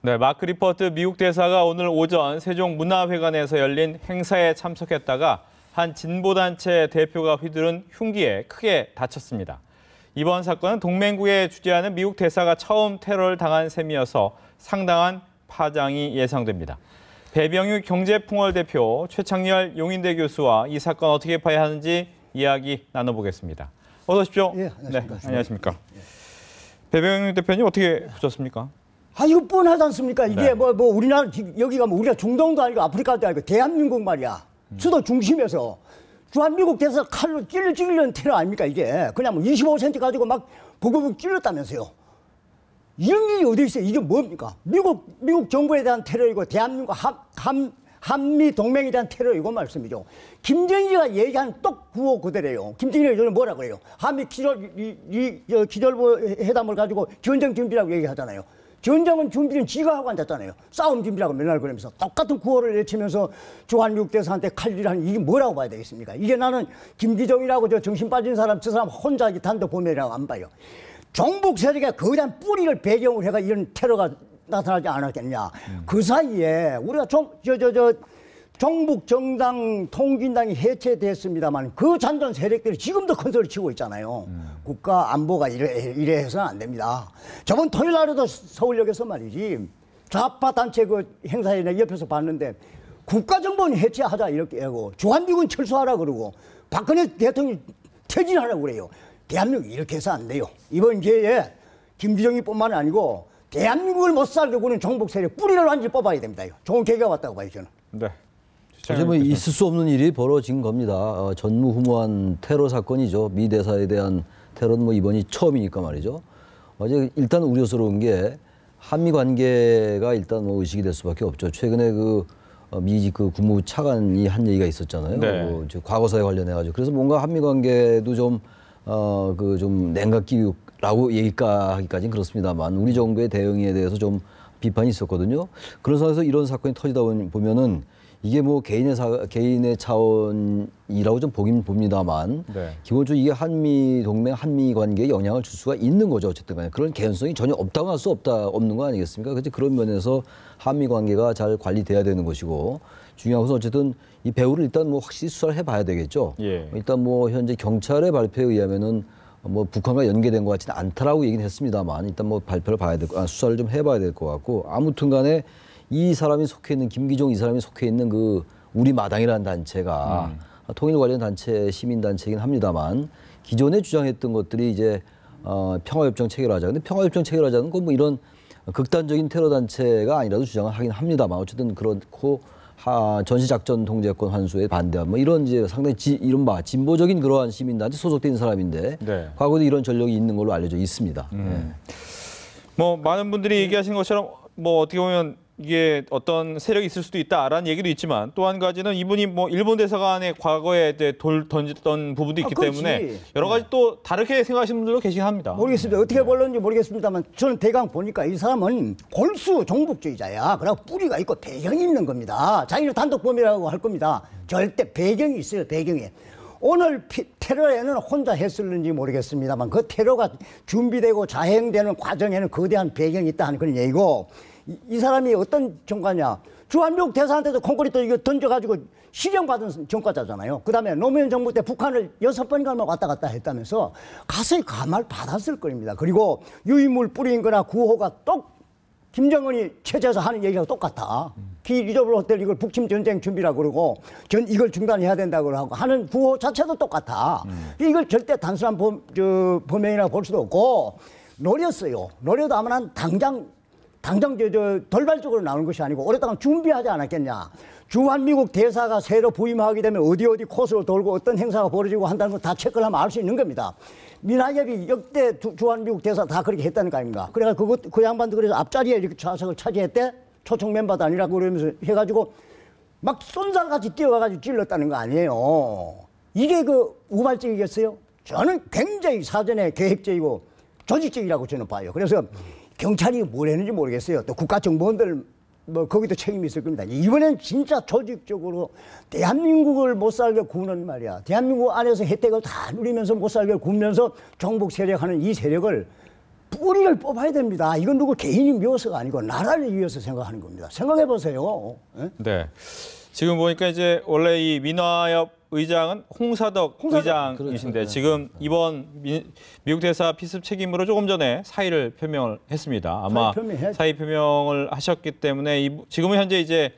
네, 마크 리퍼트 미국 대사가 오늘 오전 세종문화회관에서 열린 행사에 참석했다가 한 진보단체 대표가 휘두른 흉기에 크게 다쳤습니다. 이번 사건은 동맹국에 주재하는 미국 대사가 처음 테러를 당한 셈이어서 상당한 파장이 예상됩니다. 배병유 경제풍월 대표, 최창렬 용인대 교수와 이 사건 어떻게 봐야 하는지 이야기 나눠보겠습니다. 어서 오십시오. 예, 안녕하십니까. 네, 안녕하십니까. 배병유 대표님 어떻게 보셨습니까? 아, 이거 뻔하지 않습니까? 이게 네. 뭐 우리나라, 여기가 뭐 우리가 중동도 아니고 아프리카도 아니고 대한민국 말이야. 수도 중심에서 주한미국 대사 칼로 찔러는 테러 아닙니까, 이게? 그냥 뭐 25cm 가지고 막 보고북 찔렀다면서요. 이런 일이 어디 있어요? 이게 뭡니까? 미국 정부에 대한 테러이고 대한민국 한미 동맹에 대한 테러이고 말씀이죠. 김정일이가 얘기한 똑 구호 그대로예요. 김정일이 요즘 뭐라 그래요? 한미 기절부 회담을 가지고 전쟁 준비라고 얘기하잖아요. 전쟁은 준비는 지가 하고 앉았잖아요. 싸움 준비라고 맨날 그러면서 똑같은 구호를 외치면서 주한미국 대사한테 칼질하는 이게 뭐라고 봐야 되겠습니까? 이게 나는 김기정이라고 저 정신 빠진 사람, 저 사람 혼자 단독 범행이라고 안 봐요. 종북 세력의 거대한 뿌리를 배경으로 해가 이런 테러가 나타나지 않았겠냐. 그 사이에 우리가 종북 정당 통진당이 해체됐습니다만 그 잔존 세력들이 지금도 큰 소리 치고 있잖아요. 국가 안보가 이래 해서는 안 됩니다. 저번 토요일 날에도 서울역에서 말이지 좌파 단체 그 행사에 내 옆에서 봤는데 국가정보원 해체하자 이렇게 하고 주한미군 철수하라 그러고 박근혜 대통령이 퇴진하라고 그래요. 대한민국 이렇게 해서 안 돼요. 이번 기회에 김기정이뿐만 아니고 대한민국을 못 살게 구는 종북 세력 뿌리를 완전히 뽑아야 됩니다. 좋은 계기가 왔다고 봐요, 저는. 네. 사실 뭐 있을 수 없는 일이 벌어진 겁니다. 전무후무한 테러 사건이죠. 미 대사에 대한 테러는 뭐 이번이 처음이니까 말이죠. 어제 일단 우려스러운 게 한미 관계가 일단 뭐 의식이 될 수밖에 없죠. 최근에 미 국무부 차관이 한 얘기가 있었잖아요. 네. 과거사에 관련해 가지고 그래서 뭔가 한미 관계도 좀 냉각기라고 얘기하기까지는 그렇습니다만 우리 정부의 대응에 대해서 좀 비판이 있었거든요. 그런 상황에서 이런 사건이 터지다 보면은 이게 뭐 개인의 차원이라고 좀 보긴 봅니다만 네. 기본적으로 이게 한미 동맹, 한미 관계에 영향을 줄 수가 있는 거죠. 어쨌든 간에 그런 개연성이 전혀 없다고 할 수 없는 거 아니겠습니까? 그래서 그런 면에서 한미 관계가 잘 관리돼야 되는 것이고 중요한 것은 어쨌든 이 배후를 일단 뭐 확실히 수사를 해봐야 되겠죠. 예. 일단 뭐 현재 경찰의 발표에 의하면은 뭐 북한과 연계된 것 같지는 않다라고 얘기는 했습니다만 일단 뭐 발표를 봐야 수사를 좀 해봐야 될 것 같고 아무튼간에 이 사람이 속해 있는 김기종 이 사람이 속해 있는 그 우리 마당이라는 단체가 통일 관련 단체 시민 단체이긴 합니다만 기존에 주장했던 것들이 이제 평화협정 체결하자. 근데 평화협정 체결하자는 건 뭐 이런 극단적인 테러 단체가 아니라도 주장을 하긴 합니다만 어쨌든 그렇고 전시작전 통제권 환수에 반대한 뭐 이런 이제 상당히 이른바 진보적인 그러한 시민단체 소속된 사람인데 네. 과거에도 이런 전력이 있는 걸로 알려져 있습니다. 네. 뭐 많은 분들이 얘기하신 것처럼 뭐 어떻게 보면 이게 어떤 세력이 있을 수도 있다라는 얘기도 있지만 또 한 가지는 이분이 뭐 일본 대사관의 과거에 돌 던졌던 부분도 있기 때문에 여러 가지 또 다르게 생각하시는 분들도 계시긴 합니다. 모르겠습니다. 어떻게 볼는지 모르겠습니다만 저는 대강 보니까 이 사람은 골수 종북주의자야. 그리고 뿌리가 있고 배경이 있는 겁니다. 자기는 단독 범이라고 할 겁니다. 절대 배경이 있어요. 배경이. 오늘 테러에는 혼자 했을는지 모르겠습니다만 그 테러가 준비되고 자행되는 과정에는 거대한 배경이 있다 하는 그런 얘기고 이 사람이 어떤 정가냐. 주한미국 대사한테도 콘크리트 이거 던져가지고 실형받은 정가자잖아요. 그 다음에 노무현 정부 때 북한을 6번인가 왔다 갔다 했다면서 가서의 가말 받았을 겁니다. 그리고 유인물 뿌린 거나 구호가 김정은이 체제에서 하는 얘기하고 똑같아. 리저블 호텔 이걸 북침 전쟁 준비라고 그러고 이걸 중단해야 된다고 하고 하는 구호 자체도 똑같아. 이걸 절대 단순한 범행이라고 볼 수도 없고 노렸어요. 노려도 아마 당장 돌발적으로 나오는 것이 아니고 오랫동안 준비하지 않았겠냐. 주한미국 대사가 새로 부임하게 되면 어디 코스로 돌고 어떤 행사가 벌어지고 한다는 걸 다 체크를 하면 알 수 있는 겁니다. 민하협이 역대 주한미국 대사 다 그렇게 했다는 거 아닙니까? 그래서 그 양반도 그래서 앞자리에 이렇게 좌석을 차지했대? 초청 멤버도 아니라고 그러면서 해가지고 막 쏜살같이 뛰어가가지고 찔렀다는 거 아니에요. 이게 우발적이겠어요? 저는 굉장히 사전에 계획적이고 조직적이라고 저는 봐요. 그래서 경찰이 뭘 했는지 모르겠어요. 또 국가정보원들 뭐 거기도 책임이 있을 겁니다. 이번엔 진짜 조직적으로 대한민국을 못 살게 구는 말이야. 대한민국 안에서 혜택을 다 누리면서 못 살게 구면서 종북 세력하는 이 세력을 뿌리를 뽑아야 됩니다. 이건 누구 개인이 미워서가 아니고 나라를 위해서 생각하는 겁니다. 생각해 보세요. 예? 네. 지금 보니까 이제 원래 이 민화협 의장은 홍사덕 의장이신데 그렇죠. 지금 이번 미국 대사 피습 책임으로 조금 전에 사의를 표명을 했습니다. 아마 사의 표명을 하셨기 때문에 지금은 현재 이제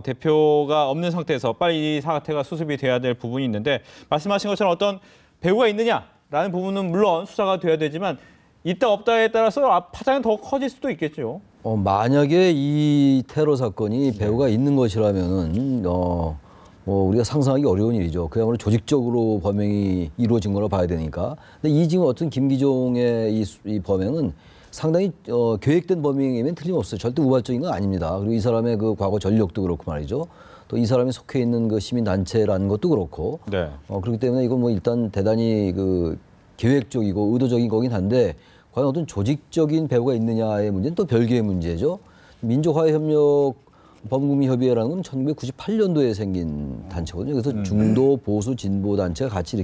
대표가 없는 상태에서 빨리 이 사태가 수습이 돼야 될 부분이 있는데 말씀하신 것처럼 어떤 배후가 있느냐라는 부분은 물론 수사가 돼야 되지만 있다 없다에 따라서 파장이 더 커질 수도 있겠죠. 만약에 이 테러 사건이 배후가 있는 것이라면은 뭐 우리가 상상하기 어려운 일이죠. 그야말로 조직적으로 범행이 이루어진 거라 봐야 되니까. 근데 이 지금 어떤 김기종의 이 범행은 상당히 계획된 범행이면 틀림없어요. 절대 우발적인 건 아닙니다. 그리고 이 사람의 그 과거 전력도 그렇고 말이죠. 또 이 사람이 속해 있는 그 시민 단체라는 것도 그렇고. 네. 그렇기 때문에 이건 뭐 일단 대단히 그 계획적이고 의도적인 거긴 한데 과연 어떤 조직적인 배후가 있느냐의 문제는 또 별개의 문제죠. 민족화해협력 범국민협의회라는 건 1998년도에 생긴 단체거든요. 그래서 중도, 보수, 진보 단체가 같이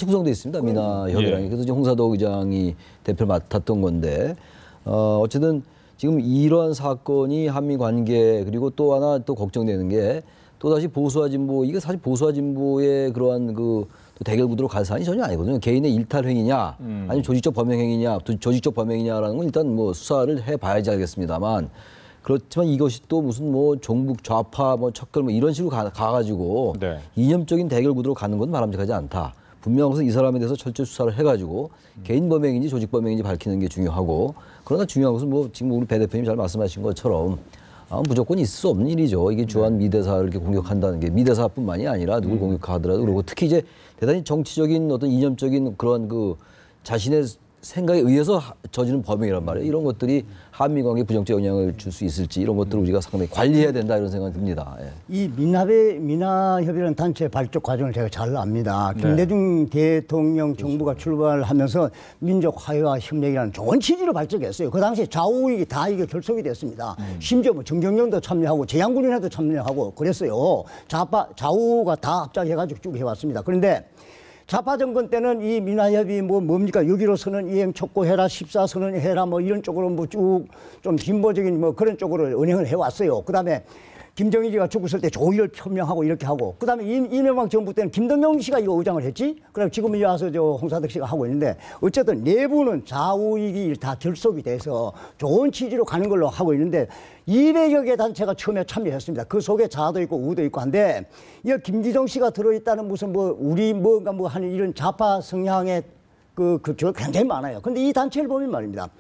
구성되어 있습니다. 민화협의라는 게. 그래서 지금 홍사덕 의장이 대표를 맡았던 건데 어쨌든 지금 이러한 사건이 한미 관계 그리고 또 하나 또 걱정되는 게 또다시 보수와 진보 이게 사실 보수와 진보의 그러한 그 대결 구도로 갈 사안이 전혀 아니거든요. 개인의 일탈 행위냐 아니면 조직적 범행 행위냐 조직적 범행이냐라는 건 일단 뭐 수사를 해봐야지 알겠습니다만 그렇지만 이것이 또 무슨 뭐 종북 좌파 뭐 척결 뭐 이런 식으로 가가지고 네. 이념적인 대결 구도로 가는 건 바람직하지 않다. 분명히 이 사람에 대해서 철저히 수사를 해가지고 개인 범행인지 조직 범행인지 밝히는 게 중요하고 그러나 중요한 것은 뭐 지금 우리 배 대표님 잘 말씀하신 것처럼 무조건 있을 수 없는 일이죠. 이게 주한 미대사를 이렇게 공격한다는 게 미대사뿐만이 아니라 누굴 공격하더라도 그리고 특히 이제 대단히 정치적인 어떤 이념적인 그런 그 자신의 생각에 의해서 저지른 범행이란 말이에요. 이런 것들이 한미 관계에 부정적 영향을 줄 수 있을지 이런 것들을 우리가 상당히 관리해야 된다 이런 생각이 듭니다. 예. 이 민화협의라는 단체 발족 과정을 제가 잘 압니다. 김대중 대통령 정부가 출발하면서 민족 화해와 협력이라는 좋은 취지로 발족했어요. 그 당시에 좌우익이 다 이게 결속이 됐습니다. 심지어 뭐 정경련도 참여하고 재향군인회도 참여하고 그랬어요. 좌우가 다 합작해가지고 쭉 해왔습니다. 그런데 좌파 정권 때는 이 민화협의 뭡니까 6.15 선언 이행 촉구해라 14 선언 해라 뭐 이런 쪽으로 뭐 쭉 좀 진보적인 뭐 그런 쪽으로 은행을 해왔어요. 그다음에 김정일이가 죽었을 때 조의를 표명하고 이렇게 하고 그다음에 이명박 정부 때는 김동영 씨가 이거 의장을 했지. 그럼 지금 이 와서 홍사덕 씨가 하고 있는데 어쨌든 내부는 좌우익이 다 결속이 돼서 좋은 취지로 가는 걸로 하고 있는데 200여 개 단체가 처음에 참여했습니다. 그 속에 자도 있고 우도 있고 한데 이 김기종 씨가 들어있다는 무슨 뭐 우리 뭔가 뭐 하는 이런 좌파 성향의 그 굉장히 많아요. 근데 이 단체를 보면 말입니다.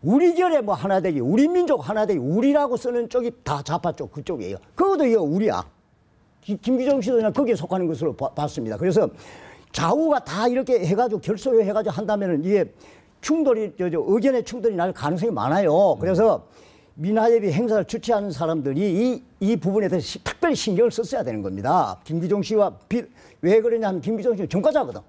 우리 결의 뭐 하나 되기, 우리 민족 하나 되기, 우리라고 쓰는 쪽이 다 좌파 쪽 그쪽이에요. 그것도 이거 우리야. 김기종 씨도 그냥 거기에 속하는 것으로 봤습니다. 그래서 좌우가 다 이렇게 해가지고 결속해가지고 한다면은 이게 충돌이 의견의 충돌이 날 가능성이 많아요. 그래서 민화협의 행사를 주최하는 사람들이 이 부분에 대해서 특별히 신경을 썼어야 되는 겁니다. 김기종 씨와 왜 그러냐면 김기종 씨는 전과자거든.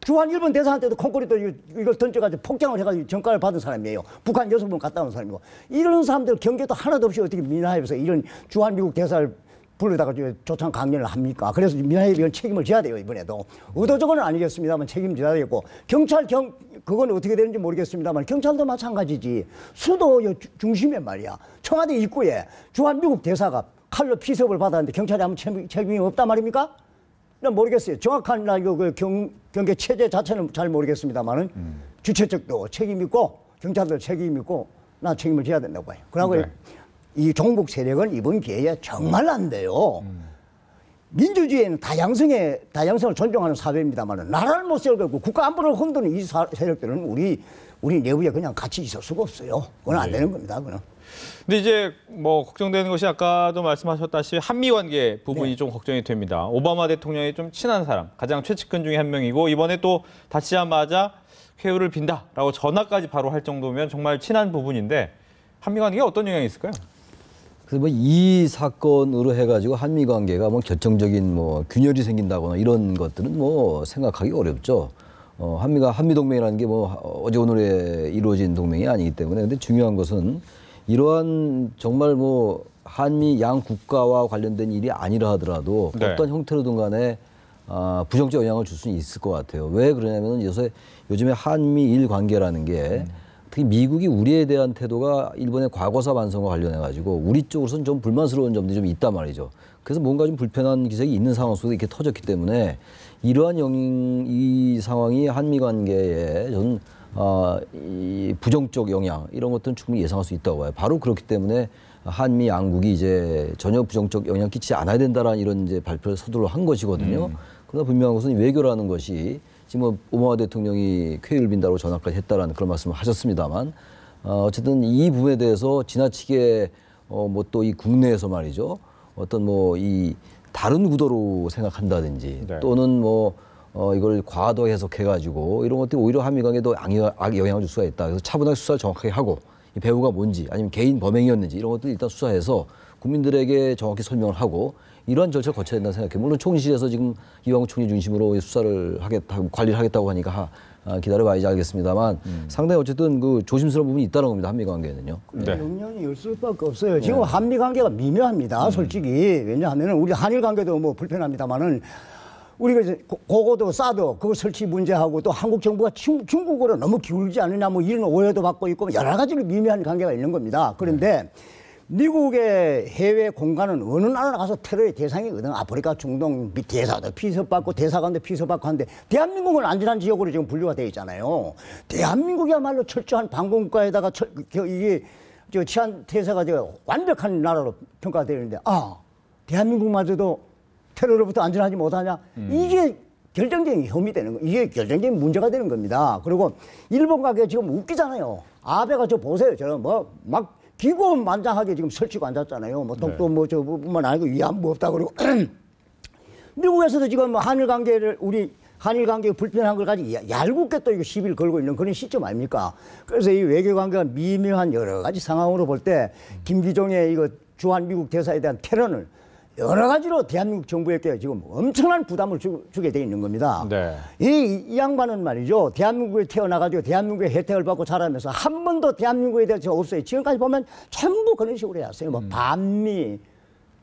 주한 일본 대사관 때도 콩쿠리도 이걸 던져가지고 폭장을 해가지고 전가를 받은 사람이에요. 북한 6번 갔다 온 사람이고. 이런 사람들 경계도 하나도 없이 어떻게 민화협에서 이런 주한 미국 대사를 불러다가 조찬 강연을 합니까? 그래서 민화협이 이건 책임을 져야 돼요, 이번에도. 의도적으로는 아니겠습니다만 책임져야 되겠고. 그건 어떻게 되는지 모르겠습니다만 경찰도 마찬가지지. 수도 중심에 말이야. 청와대 입구에 주한 미국 대사가 칼로 피습을 받았는데 경찰이 아무 책임이 없단 말입니까? 난 모르겠어요. 정확한 경계 체제 자체는 잘 모르겠습니다만은 주최 측도 책임 있고 경찰도 책임 있고 나 책임을 져야 된다고 봐요. 그러고 이 종북 세력은 이번 기회에 정말 안 돼요. 민주주의에는 다양성을 존중하는 사회입니다만은 나라를 못 세우고 국가 안보를 흔드는 이 세력들은 우리 내부에 그냥 같이 있을 수가 없어요. 그건 안 되는 겁니다. 그건. 근데 이제 뭐 걱정되는 것이 아까도 말씀하셨다시피 한미 관계 부분이 좀 걱정이 됩니다. 오바마 대통령이 좀 친한 사람, 가장 최측근 중에 한 명이고 이번에 또 다치자마자 쾌유를 빈다라고 전화까지 바로 할 정도면 정말 친한 부분인데 한미 관계에 어떤 영향이 있을까요? 그래서 뭐 이 사건으로 해가지고 한미 관계가 뭐 결정적인 뭐 균열이 생긴다거나 이런 것들은 뭐 생각하기 어렵죠. 한미 동맹이라는 게 뭐 어제 오늘에 이루어진 동맹이 아니기 때문에 근데 중요한 것은 이러한 정말 뭐 한미 양 국가와 관련된 일이 아니라 하더라도 어떤 형태로든 간에 부정적 영향을 줄 수는 있을 것 같아요. 왜 그러냐면은 요즘에 한미일 관계라는 게 특히 미국이 우리에 대한 태도가 일본의 과거사 반성과 관련해 가지고 우리 쪽으로서는 좀 불만스러운 점들이 좀 있단 말이죠. 그래서 뭔가 좀 불편한 기색이 있는 상황 속에 이렇게 터졌기 때문에 이러한 이 상황이 한미 관계에 저는 이 부정적 영향 이런 것들은 충분히 예상할 수 있다고 봐요. 바로 그렇기 때문에 한미 양국이 이제 전혀 부정적 영향 끼치지 않아야 된다라는 이런 이제 발표를 서두를 한 것이거든요. 그러나 분명한 것은 외교라는 것이 지금 뭐 오바마 대통령이 쾌유를 빈다고 전화까지 했다라는 그런 말씀을 하셨습니다만 어쨌든 이 부분에 대해서 지나치게 뭐 또 이 국내에서 말이죠. 어떤 뭐 이 다른 구도로 생각한다든지 네. 또는 뭐 이걸 과도 해석해가지고 이런 것들이 오히려 한미 관계에도 악 영향을 줄 수가 있다. 그래서 차분하게 수사를 정확하게 하고 이 배우가 뭔지 아니면 개인 범행이었는지 이런 것들 일단 수사해서 국민들에게 정확히 설명을 하고 이러한 절차를 거쳐야 된다고 생각해요. 물론 총리실에서 지금 이왕우 총리 중심으로 수사를 하겠다고 관리를 하겠다고 하니까 기다려봐야지 알겠습니다만 상당히 어쨌든 그 조심스러운 부분이 있다는 겁니다. 한미 관계에는요. 네. 영향이 있을 수밖에 없어요. 지금 한미 관계가 미묘합니다. 솔직히 왜냐하면 우리 한일 관계도 뭐 불편합니다만은 우리가 이제 고고도 사도 그거 설치 문제하고 또 한국 정부가 중국으로 너무 기울지 않느냐 뭐 이런 오해도 받고 있고 여러 가지로 미묘한 관계가 있는 겁니다. 그런데 미국의 해외 공간은 어느 나라 가서 테러의 대상이거든. 아프리카, 중동, 대사도 피서받고 대사관도 피서받고 하는데 대한민국은 안전한 지역으로 지금 분류가 되어 있잖아요. 대한민국이야말로 철저한 방공국가에다가 이게 치안 태세가 완벽한 나라로 평가되어 있는데 대한민국마저도 테러로부터 안전하지 못하냐? 이게 결정적인 혐의 되는 거, 이게 결정적인 문제가 되는 겁니다. 그리고 일본 가게 지금 웃기잖아요. 아베가 저 보세요. 저 막 기고만장하게 지금 설치고 앉았잖아요. 뭐 독도 뭐 저뿐만 아니고 위안부 없다 그러고 미국에서도 지금 뭐 한일 관계를 우리 한일 관계 불편한 걸 가지고 얄궂게 또 이거 시비를 걸고 있는 그런 시점 아닙니까? 그래서 이 외교 관계가 미묘한 여러 가지 상황으로 볼 때 김기종의 이거 주한 미국 대사에 대한 테러는 여러 가지로 대한민국 정부에게 지금 엄청난 부담을 주게 돼 있는 겁니다. 네. 이 양반은 말이죠. 대한민국에 태어나가지고 대한민국의 혜택을 받고 자라면서 한 번도 대한민국에 대해서 없어요. 지금까지 보면 전부 그런 식으로 해왔어요. 뭐 반미,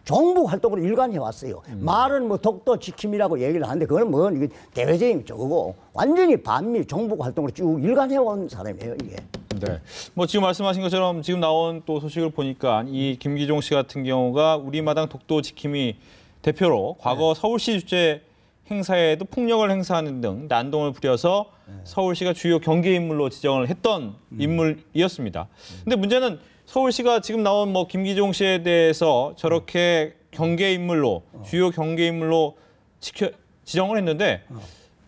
종북 활동으로 일관해 왔어요. 말은 뭐 독도 지킴이라고 얘기를 하는데 그건 뭐 이게 대외적인 저거고 완전히 반미, 종북 활동으로 쭉 일관해 온 사람이에요, 이게. 네. 뭐 지금 말씀하신 것처럼 지금 나온 또 소식을 보니까 이 김기종 씨 같은 경우가 우리마당 독도 지킴이 대표로 과거 서울시 주재 행사에도 폭력을 행사하는 등 난동을 부려서 서울시가 주요 경계 인물로 지정을 했던 인물이었습니다. 근데 문제는 서울시가 지금 나온 뭐 김기종 씨에 대해서 저렇게 경계 인물로 주요 경계 인물로 지정을 했는데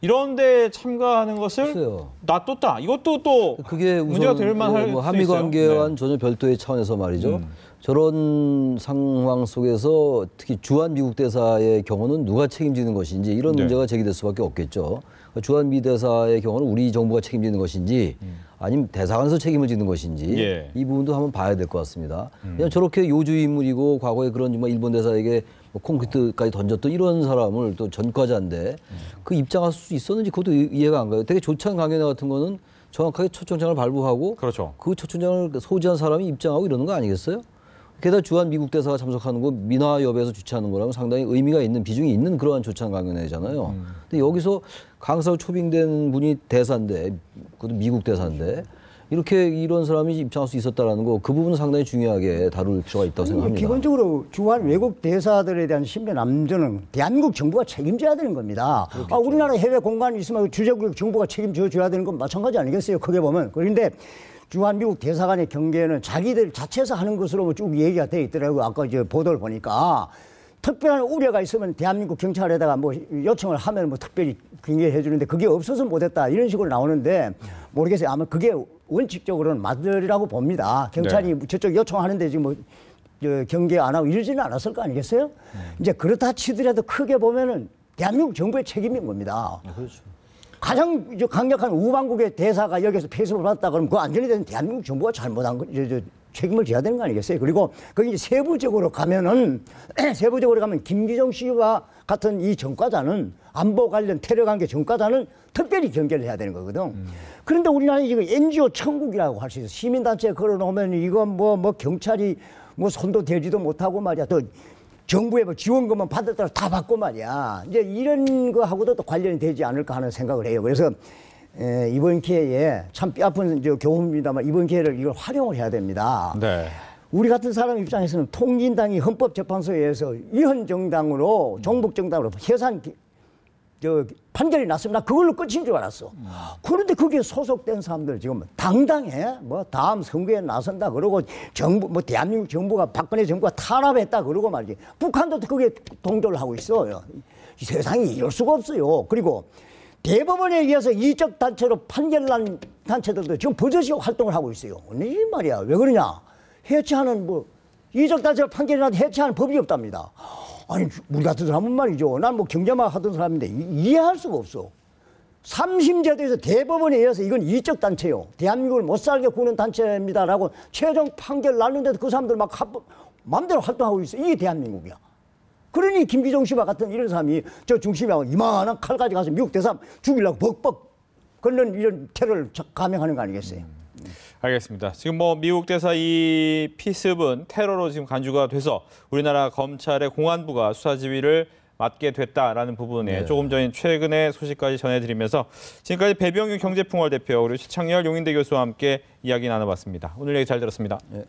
이런 데 참가하는 것을 글쎄요. 놔뒀다. 이것도 또 그게 문제가 될 만할 뭐 수 한미 있어요. 관계와는 전혀 별도의 차원에서 말이죠. 저런 상황 속에서 특히 주한 미국 대사의 경우는 누가 책임지는 것인지 이런 네. 문제가 제기될 수밖에 없겠죠. 주한 미 대사의 경우는 우리 정부가 책임지는 것인지 아니면 대사관에서 책임을 지는 것인지 예. 이 부분도 한번 봐야 될 것 같습니다. 그냥 저렇게 요주 인물이고 과거에 그런 뭐 일본 대사에게 뭐 콘크리트까지 던졌던 이런 사람을 또 전과자인데 그 입장할 수 있었는지 그것도 이해가 안 가요. 되게 조찬 강연회 같은 거는 정확하게 초청장을 발부하고 그렇죠. 그 초청장을 소지한 사람이 입장하고 이러는 거 아니겠어요? 게다가 주한 미국 대사가 참석하는 거 민화협에서 주최하는 거라면 상당히 의미가 있는 비중이 있는 그러한 조찬 강연회잖아요. 근데 여기서 강사로 초빙된 분이 대사인데 그것도 미국 대사인데 이렇게 이런 사람이 입장할 수 있었다라는 거 그 부분은 상당히 중요하게 다룰 필요가 있다고 생각합니다. 기본적으로 주한 외국 대사들에 대한 신변 안전은 대한민국 정부가 책임져야 되는 겁니다. 우리나라 해외 공간이 있으면 주재국 정부가 책임져 줘야 되는 건 마찬가지 아니겠어요? 크게 보면. 그런데 주한 미국 대사관의 경계는 자기들 자체에서 하는 것으로 쭉 얘기가 돼 있더라고요. 아까 이제 보도를 보니까. 특별한 우려가 있으면 대한민국 경찰에다가 뭐 요청을 하면 뭐 특별히 경계해 주는데 그게 없어서 못했다 이런 식으로 나오는데 모르겠어요. 아마 그게 원칙적으로는 맞으리라고 봅니다. 경찰이 저쪽 요청하는데 지금 뭐 경계 안 하고 이러지는 않았을 거 아니겠어요? 이제 그렇다 치더라도 크게 보면은 대한민국 정부의 책임인 겁니다. 그렇죠. 가장 강력한 우방국의 대사가 여기서 폐쇄를 받았다 그러면 그 안전에 대한 대한민국 정부가 잘못한 거 책임을 져야 되는 거 아니겠어요? 그리고 거기 이제 세부적으로 가면 김기종 씨와 같은 이 전과자는 안보 관련 테러 관계 전과자는 특별히 경계를 해야 되는 거거든. 그런데 우리나라는 지금 NGO 천국이라고 할 수 있어. 시민단체에 걸어놓으면 이건 뭐 경찰이 뭐 손도 대지도 못하고 말이야. 또 정부의 뭐 지원금만 받았다고 다 받고 말이야. 이제 이런 거하고도 또 관련이 되지 않을까 하는 생각을 해요. 그래서 이번 기회에 참 뼈아픈 교훈입니다만 이번 기회를 이걸 활용을 해야 됩니다. 네. 우리 같은 사람 입장에서는 통진당이 헌법재판소에 의해서 위헌정당으로 종북정당으로 해산 판결이 났으면 나 그걸로 끝인 줄 알았어. 그런데 거기에 소속된 사람들 지금 당당해 뭐 다음 선거에 나선다 그러고 정부 뭐 대한민국 정부가 박근혜 정부가 탄압했다 그러고 말이지. 북한도 거기에 동조를 하고 있어요. 이 세상이 이럴 수가 없어요. 그리고 대법원에 의해서 이적 단체로 판결난 단체들도 지금 버젓이 활동을 하고 있어요. 이 말이야. 왜 그러냐? 해체하는 뭐 이적 단체로 판결이 나도 해체하는 법이 없답니다. 아니 우리 같은 사람은 말이죠. 난 뭐 경제만 하던 사람인데 이해할 수가 없어. 3심제도에서 대법원에 의해서 이건 이적 단체요. 대한민국을 못 살게 구는 단체입니다라고 최종 판결 났는데도 그 사람들 막 마음대로 활동하고 있어. 이게 대한민국이야. 그러니 김기종 씨와 같은 이런 사람이 저 중심에 이만한 칼 가지고 가서 미국 대사람 죽이려고 벅벅 걷는 이런 테러를 감행하는 거 아니겠어요? 알겠습니다. 지금 뭐 미국 대사 이 피습은 테러로 지금 간주가 돼서 우리나라 검찰의 공안부가 수사 지휘를 맡게 됐다라는 부분에 조금 전인 최근의 소식까지 전해드리면서 지금까지 배병규 경제풍월 대표 그리고 시창열 용인대 교수와 함께 이야기 나눠봤습니다. 오늘 얘기 잘 들었습니다. 네.